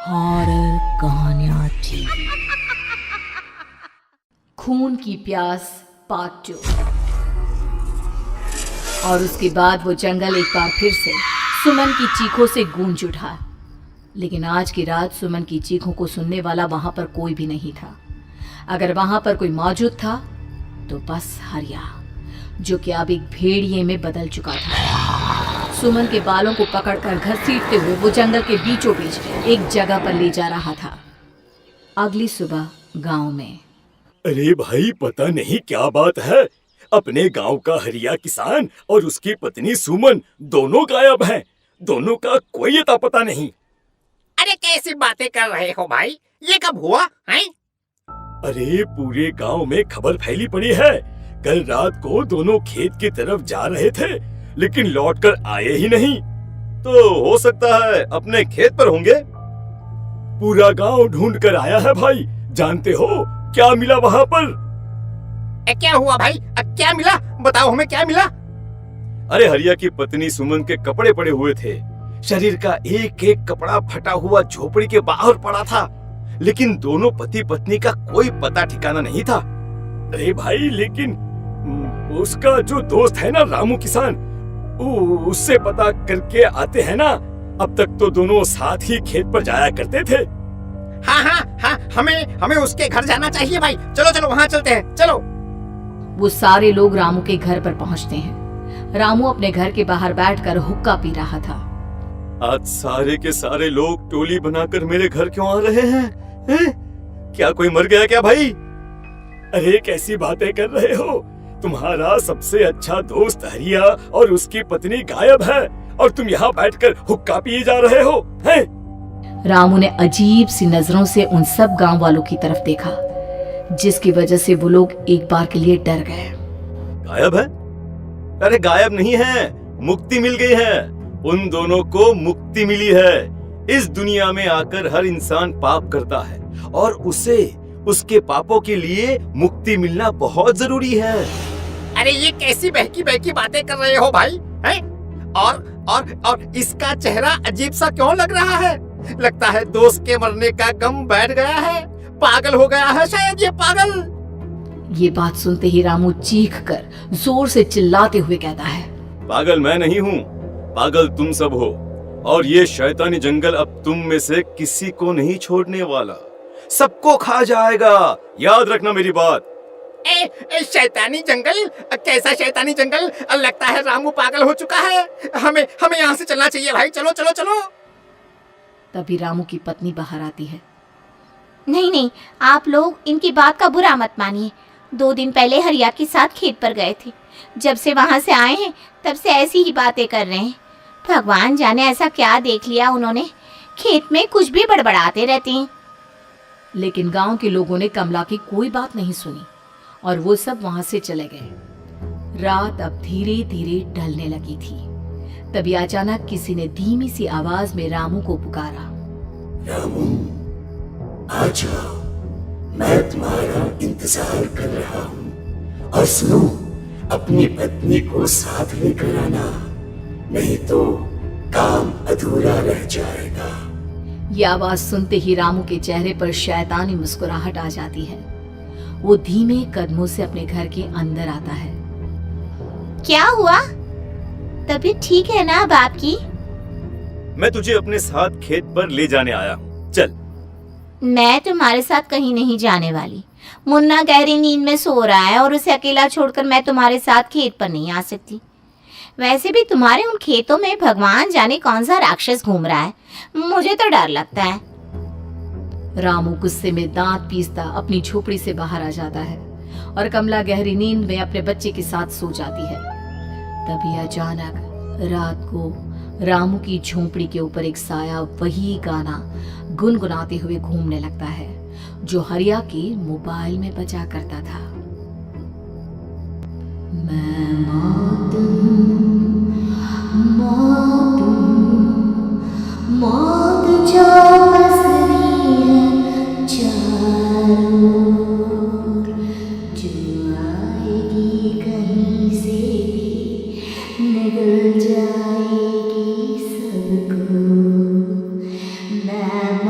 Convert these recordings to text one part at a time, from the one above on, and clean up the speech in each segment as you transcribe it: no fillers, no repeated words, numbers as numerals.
Horror कहानियाँ TV. खून की प्यास पार्ट 2। और उसके बाद वो जंगल एक बार फिर से सुमन की चीखों से गूंज उठा। लेकिन आज की रात सुमन की चीखों को सुनने वाला वहां पर कोई भी नहीं था। अगर वहां पर कोई मौजूद था तो बस हरिया, जो कि अब एक भेड़िए में बदल चुका था। सुमन के बालों को पकड़कर घसीटते हुए वो जंगल के बीचों बीच एक जगह पर ले जा रहा था। अगली सुबह गांव में। अरे भाई, पता नहीं क्या बात है, अपने गांव का हरिया किसान और उसकी पत्नी सुमन दोनों गायब हैं। दोनों का कोई अता पता नहीं। अरे कैसी बातें कर रहे हो भाई, ये कब हुआ है? अरे पूरे गांव में खबर फैली पड़ी है। कल रात को दोनों खेत की तरफ जा रहे थे, लेकिन लौटकर आए ही नहीं। तो हो सकता है अपने खेत पर होंगे। पूरा गांव ढूंढ कर आया है भाई। जानते हो क्या मिला वहां पर? क्या हुआ भाई? क्या मिला? बताओ हमें, क्या मिला? अरे हरिया की पत्नी सुमन के कपड़े पड़े हुए थे। शरीर का एक एक कपड़ा फटा हुआ झोपड़ी के बाहर पड़ा था, लेकिन दोनों पति पत्नी का कोई पता ठिकाना नहीं था। अरे भाई, लेकिन उसका जो दोस्त है ना रामू किसान, उससे पता करके आते हैं ना। अब तक तो दोनों साथ ही खेत पर जाया करते थे। हाँ, हमें उसके घर जाना चाहिए भाई। चलो वहाँ चलते हैं, चलो। वो सारे लोग रामू के घर पर पहुंचते हैं। रामू अपने घर के बाहर बैठकर हुक्का पी रहा था। आज सारे के सारे लोग टोली बनाकर मेरे घर क्यों आ रहे हैं? क्या कोई मर गया क्या भाई? अरे कैसी बातें कर रहे हो? तुम्हारा सबसे अच्छा दोस्त हरिया और उसकी पत्नी गायब है, और तुम यहाँ बैठकर हुक्का पिए जा रहे हो हैं? रामू ने अजीब सी नजरों से उन सब गांव वालों की तरफ देखा, जिसकी वजह से वो लोग एक बार के लिए डर गए। गायब है? अरे गायब नहीं है, मुक्ति मिल गई है। उन दोनों को मुक्ति मिली है। इस दुनिया में आकर हर इंसान पाप करता है, और उसे उसके पापों के लिए मुक्ति मिलना बहुत जरूरी है। अरे ये कैसी बहकी बातें कर रहे हो भाई, हैं? और इसका चेहरा अजीब सा क्यों लग रहा है? लगता है दोस्त के मरने का गम बैठ गया है। पागल हो गया है शायद ये पागल। ये बात सुनते ही रामू चीख कर जोर से चिल्लाते हुए कहता है, पागल मैं नहीं हूँ, पागल तुम सब हो। और ये शैतानी जंगल अब तुम में से किसी को नहीं छोड़ने वाला, सबको खा जाएगा। याद रखना मेरी बात। शैतानी जंगल? कैसा शैतानी जंगल? लगता है रामू पागल हो चुका है। हमें यहाँ से चलना चाहिए भाई। चलो। तभी रामू की पत्नी बाहर आती है। नहीं, आप लोग इनकी बात का बुरा मत मानिए। 2 दिन पहले हरिया के साथ खेत पर गए थे। जब से वहां से आए हैं तब से ऐसी ही बातें कर रहे हैं। भगवान जाने ऐसा क्या देख लिया उन्होंने, खेत में कुछ भी बड़बड़ाते रहते हैं। लेकिन गांव के लोगों ने कमला की कोई बात नहीं सुनी, और वो सब वहां से चले गए। रात अब धीरे धीरे ढलने लगी थी। तभी अचानक किसी ने धीमी सी आवाज में रामू को पुकारा। रामू, आ जाओ, मैं तुम्हारा इंतजार कर रहा हूँ। और सुनो, अपनी पत्नी को साथ लेकर आना, नहीं तो काम अधूरा रह जाएगा। ये आवाज सुनते ही रामू के चेहरे पर शैतानी मुस्कुराहट आ जाती है। वो धीमे कदमों से अपने घर के अंदर आता है। क्या हुआ? तबीयत ठीक है ना अब आपकी? मैं तुझे अपने साथ खेत पर ले जाने आया हूँ, चल। मैं तुम्हारे साथ कहीं नहीं जाने वाली। मुन्ना गहरी नींद में सो रहा है, और उसे अकेला छोड़कर मैं तुम्हारे साथ खेत पर नहीं आ सकती। वैसे भी तुम्हारे उन खेतों में भगवान जाने कौन सा राक्षस घूम रहा है, मुझे तो डर लगता है। रामू गुस्से में दांत पीसता अपनी झोपड़ी से बाहर आ जाता है, और कमला गहरी नींद में अपने बच्चे के साथ सो जाती है। तभी अचानक रात को रामू की झोपड़ी के ऊपर एक साया वही गाना गुनगुनाते हुए घूमने लगता है, जो हरिया के मोबाइल में बजा करता था। मैं मौत जो बसनी है चारों, जो आएगी कहीं से भी निगल जाएगी सबको। मैं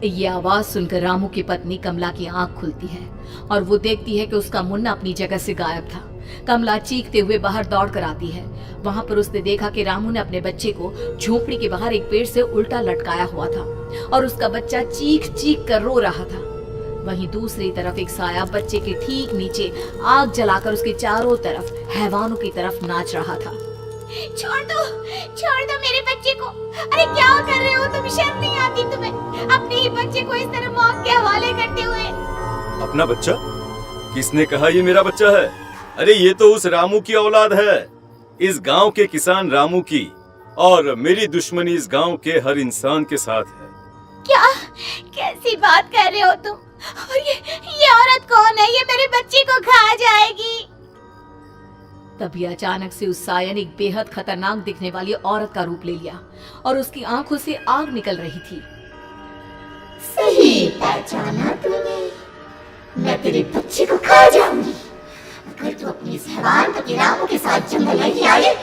ये आवाज सुनकर रामू की पत्नी कमला की आंख खुलती है और वो देखती है कि उसका मुन्ना अपनी जगह से गायब था। कमला चीखते हुए बाहर दौड़ कर आती है। वहां पर उसने देखा कि रामू ने अपने बच्चे को झोपड़ी के बाहर एक पेड़ से उल्टा लटकाया हुआ था और उसका बच्चा चीख चीख कर रो रहा था। वहीं दूसरी तरफ एक साया बच्चे के ठीक नीचे आग जलाकर उसके चारों तरफ हैवानों की तरफ नाच रहा था। छोड़ दो मेरे बच्चे को। अरे क्या कर रहे हो तुम? शर्म नहीं आती तुम्हें? अपने ही बच्चे को इस तरह मौत के हवाले करते हुए। अपना बच्चा? किसने कहा ये मेरा बच्चा है? अरे ये तो उस रामू की औलाद है, इस गांव के किसान रामू की, और मेरी दुश्मनी इस गांव के हर इंसान के साथ है। क्या? कैसी बात कर रहे हो तुम? और ये औरत कौन है? ये मेरे बच्चे को खा जाएगी। तभी अचानक से उस साया ने एक बेहद खतरनाक दिखने वाली औरत का रूप ले लिया और उसकी आंखों से आग निकल रही थी। सही पहचाना तूने। मैं तेरे बच्चे को खा जाऊंगी। अगर तू अपनी इस हैवान पति रामू के साथ जंगल नहीं आए,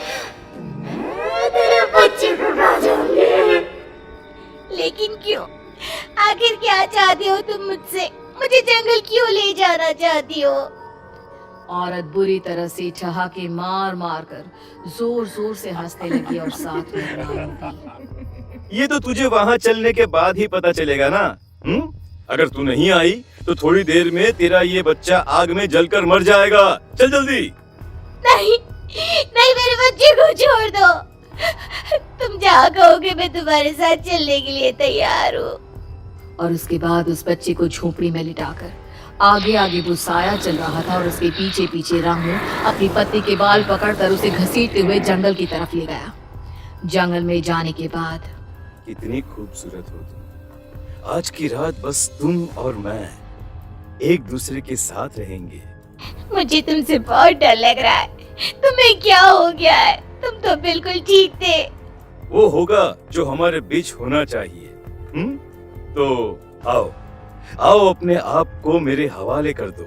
मैं तेरे बच्चे को खा जाऊंगी। लेकिन क्यों? आखिर क्या चाहती हो तुम मुझसे? मुझे जंगल क्यों ले जाना चाहती हो? औरत बुरी तरह से ठहाके मार मार कर जोर जोर से हंसने लगी और साथ में रामू भी। ये तो तुझे वहाँ चलने के बाद ही पता चलेगा ना। अगर तू नहीं आई तो थोड़ी देर में तेरा ये बच्चा आग में जलकर मर जाएगा। चल जल्दी। नहीं, मेरे बच्चे को छोड़ दो। तुम जहाँ कहोगे मैं तुम्हारे साथ चलने के लिए तैयार हूँ। और उसके बाद उस बच्चे को झोपड़ी में लिटाकर आगे आगे वो साया चल रहा था और उसके पीछे पीछे रामू अपनी पत्नी के बाल पकड़कर उसे घसीटते हुए जंगल की तरफ ले गया। जंगल में जाने के बाद, कितनी खूबसूरत हो तुम। आज की रात बस तुम और मैं एक दूसरे के साथ रहेंगे। मुझे तुमसे बहुत डर लग रहा है। तुम्हें क्या हो गया है? तुम तो बिल्कुल ठीक थे। वो होगा जो हमारे बीच होना चाहिए। तो आओ अपने आप को मेरे हवाले कर दो।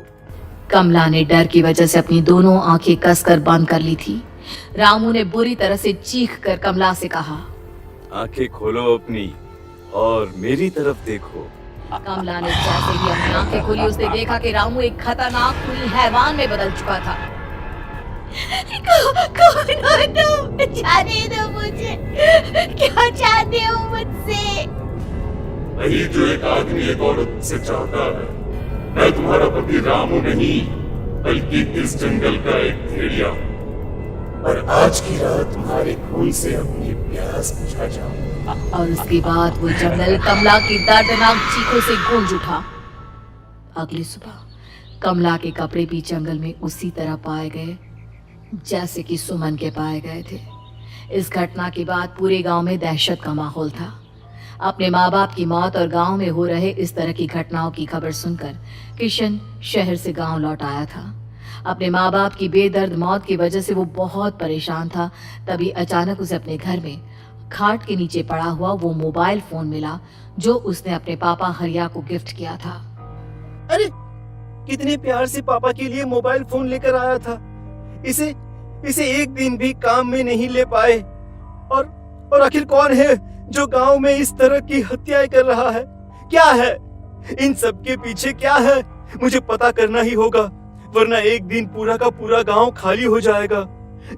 कमला ने डर की वजह से अपनी दोनों आंखें कसकर बंद कर ली थी। रामू ने बुरी तरह से चीख कर कमला से कहा, आंखें खोलो अपनी और मेरी तरफ देखो। कमला ने जैसे ही अपनी आंखें खोली उसने देखा कि रामू एक खतरनाक खूनी हैवान में बदल चुका था। कौन हो तुम? जाने दो मुझे। क्या चाहते हो मुझसे? वही जो एक आदमी एक औरत से चाहता है। मैं तुम्हारा पति रामू नहीं, बल्कि इस जंगल का एक भेड़िया हूँ, और आज की रात तुम्हारे खून से अपनी प्यास बुझा जाऊंगा। और उसके बाद वो जंगल कमला की दर्दनाक चीखों से गूंज उठा। अगली सुबह कमला के कपड़े भी जंगल में उसी तरह पाए गए जैसे कि सुमन के पाए गए थे। इस घटना के बाद पूरे गांव में दहशत का माहौल था। अपने माँ बाप की मौत और गांव में हो रहे इस तरह की घटनाओं की खबर सुनकर किशन शहर से गांव लौट आया था। अपने माँ बाप की बेदर्द मौत की वजह से वो बहुत परेशान था। तभी अचानक उसे अपने घर में खाट के नीचे पड़ा हुआ वो मोबाइल फोन मिला जो उसने अपने पापा हरिया को गिफ्ट किया था। अरे कितने प्यार से पापा के लिए मोबाइल फोन लेकर आया था। इसे एक दिन भी काम में नहीं ले पाए। और आखिर कौन है जो गांव में इस तरह की हत्याएं कर रहा है? क्या है इन सब के पीछे? क्या है? मुझे पता करना ही होगा, वरना एक दिन पूरा का पूरा गांव खाली हो जाएगा।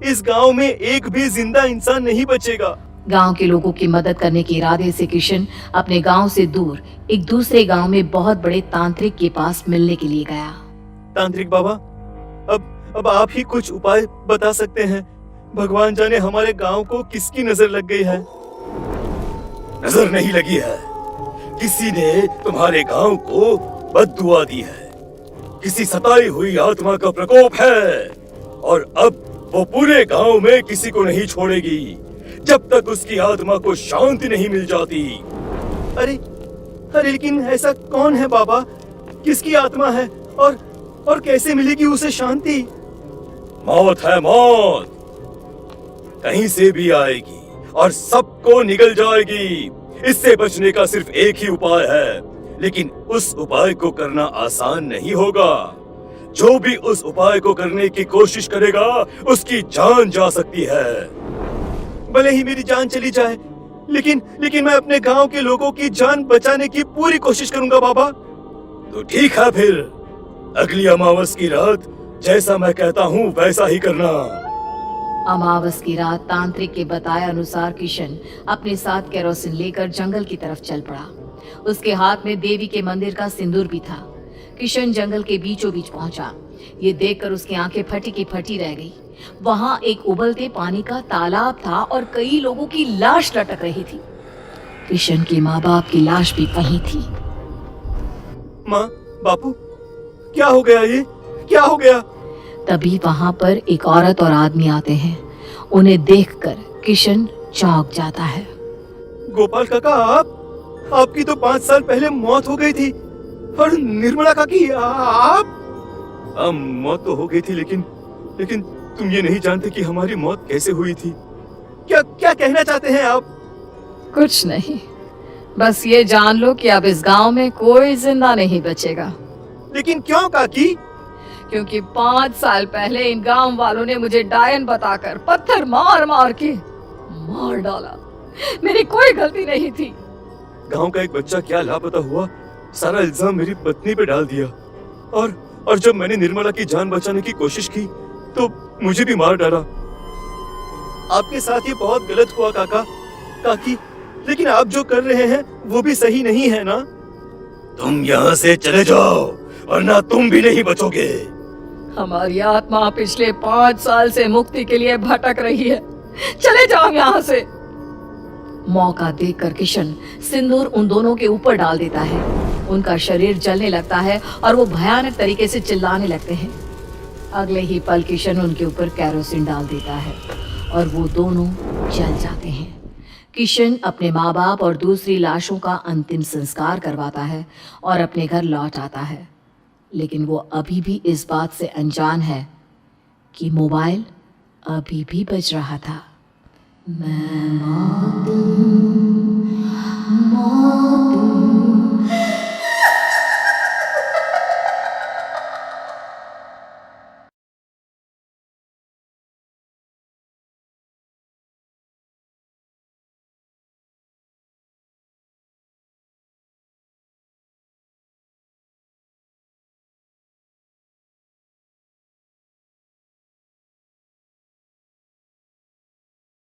इस गांव में एक भी जिंदा इंसान नहीं बचेगा। गांव के लोगों की मदद करने के इरादे से किशन अपने गांव से दूर एक दूसरे गांव में बहुत बड़े तांत्रिक के पास मिलने के लिए गया। तांत्रिक बाबा, अब आप ही कुछ उपाय बता सकते हैं। भगवान जाने हमारे गांव को किसकी नजर लग गई है। नजर नहीं लगी है, किसी ने तुम्हारे गांव को बद्दुआ दी है। किसी सताई हुई आत्मा का प्रकोप है और अब वो पूरे गांव में किसी को नहीं छोड़ेगी जब तक उसकी आत्मा को शांति नहीं मिल जाती। अरे लेकिन ऐसा कौन है बाबा? किसकी आत्मा है और कैसे मिलेगी उसे शांति? मौत है, मौत कहीं से भी आएगी और सबको निगल जाएगी। इससे बचने का सिर्फ एक ही उपाय है, लेकिन उस उपाय को करना आसान नहीं होगा। जो भी उस उपाय को करने की कोशिश करेगा उसकी जान जा सकती है। भले ही मेरी जान चली जाए, लेकिन मैं अपने गांव के लोगों की जान बचाने की पूरी कोशिश करूंगा बाबा। तो ठीक है, फिर अगली अमावस की रात जैसा मैं कहता हूँ वैसा ही करना। अमावस की रात तांत्रिक के बताए अनुसार किशन अपने साथ केरोसिन लेकर जंगल की तरफ चल पड़ा। उसके हाथ में देवी के मंदिर का सिंदूर भी था। किशन जंगल के बीचों बीच पहुंचा। ये देखकर उसकी आंखें फटी की फटी रह गई। वहां एक उबलते पानी का तालाब था और कई लोगों की लाश लटक रही थी। किशन के माँ बाप की लाश भी वहीं थी। माँ, बापू, क्या हो गया? ये क्या हो गया? तभी वहां पर एक औरत और आदमी आते हैं। उन्हें देखकर किशन चौंक जाता है। गोपाल काका, आपकी तो 5 साल पहले मौत हो गई थी। और निर्मला काकी, आप? मौत तो हो गई थी, लेकिन तुम ये नहीं जानते कि हमारी मौत कैसे हुई थी। क्या कहना चाहते हैं आप? कुछ नहीं, बस ये जान लो कि अब इस गांव में कोई जिंदा नहीं बचेगा। लेकिन क्यों काकी? क्योंकि 5 साल पहले इन गांव वालों ने मुझे डायन बताकर पत्थर मार मार के मार डाला। मेरी कोई गलती नहीं थी। गांव का एक बच्चा क्या लापता हुआ, सारा इल्जाम मेरी पत्नी पे डाल दिया। और जब मैंने निर्मला की जान बचाने की कोशिश की तो मुझे भी मार डाला। आपके साथ ये बहुत गलत हुआ काकी, लेकिन आप जो कर रहे हैं वो भी सही नहीं है ना? तुम यहाँ से चले जाओ वरना तुम भी नहीं बचोगे। हमारी आत्मा पिछले 5 साल से मुक्ति के लिए भटक रही है। चले जाओ यहाँ से। मौका देखकर किशन सिंदूर उन दोनों के ऊपर डाल देता है। उनका शरीर जलने लगता है और वो भयानक तरीके से चिल्लाने लगते हैं। अगले ही पल किशन उनके ऊपर केरोसिन डाल देता है और वो दोनों जल जाते हैं। किशन अपने माँ बाप और दूसरी लाशों का अंतिम संस्कार करवाता है और अपने घर लौट आता है। लेकिन वो अभी भी इस बात से अनजान है कि मोबाइल अभी भी बज रहा था। मैं